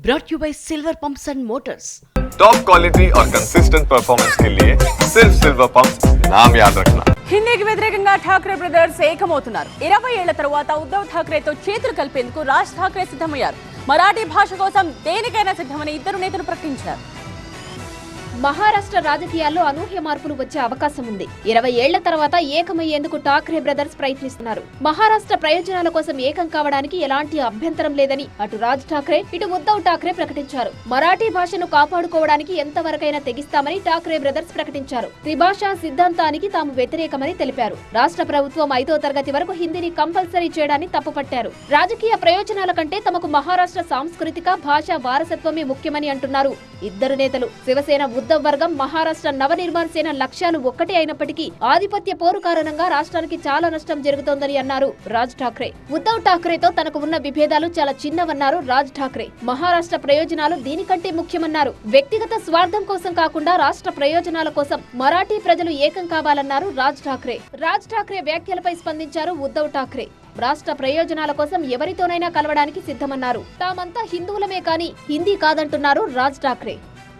brought you by Silver Pumps and Motors. Top quality और consistent performance के लिए सिर्फ सिल्वर पंप्स नाम याद रखना. హిందీకి వ్యతిరేకంగా ఠాక్రే బ్రదర్స్ ఏకమవుతున్నారు. 20 ఏళ్ల తర్వాత ఉద్ధవ్ ఠాక్రేతో చేతులు కలిపేందుకు రాజ్ ఠాక్రే సిద్ధమయ్యారు. మరాఠీ భాష కోసం దేనికైనా సిద్ధమని ఇద్దరు నేతలు ప్రకటించారు. మహారాష్ట్ర రాజకీయాల్లో అనూహ్య మార్పులు వచ్చే అవకాశం ఉంది. 20 ఏళ్ల తర్వాత ఏకమయ్యేందుకు ఠాక్రే బ్రదర్స్ ప్రయత్నిస్తున్నారు. మహారాష్ట్ర ప్రయోజనాల కోసం ఏకం కావడానికి ఎలాంటి అభ్యంతరం లేదని అటు రాజ్ ఠాక్రే ఇటు ఉద్ధవ్ ఠాక్రే ప్రకటించారు. మరాఠీ భాషను కాపాడుకోవడానికి ఎంతవరకైనా తెగిస్తామని ఠాక్రే బ్రదర్స్ ప్రకటించారు. త్రిభాషా సిద్ధాంతానికి తాము వ్యతిరేకమని తెలిపారు. రాష్ట్ర ప్రభుత్వం 5వ తరగతి వరకు హిందీని కంపల్సరీ చేయడాన్ని తప్పుపట్టారు. రాజకీయ ప్రయోజనాల కంటే తమకు మహారాష్ట్ర సాంస్కృతిక భాషా వారసత్వమే ముఖ్యమని అంటున్నారు ఇద్దరు నేతలు. శివసేన ఉద్ధవ్ వర్గం మహారాష్ట్ర నవనిర్మాణ సేన లక్ష్యాలు ఒక్కటే అయినప్పటికీ ఆధిపత్య పోరు కారణంగా రాష్ట్రానికి చాలా నష్టం జరుగుతోందని అన్నారు రాజ్ ఠాక్రే. ఉద్ధవ్ ఠాక్రేతో తనకు ఉన్న విభేదాలు చాలా చిన్నవన్నారు రాజ్ ఠాక్రే. మహారాష్ట్ర ప్రయోజనాలు దీనికంటే ముఖ్యమన్నారు. వ్యక్తిగత స్వార్థం కోసం కాకుండా రాష్ట్ర ప్రయోజనాల కోసం మరాఠీ ప్రజలు ఏకం కావాలన్నారు రాజ్ ఠాక్రే. రాజ్ ఠాక్రే వ్యాఖ్యలపై స్పందించారు ఉద్ధవ్ ఠాక్రే. రాష్ట్ర ప్రయోజనాల కోసం ఎవరితోనైనా కలవడానికి సిద్ధమన్నారు. తామంతా హిందువులమే కానీ హిందీ కాదంటున్నారు రాజ్ ఠాక్రే.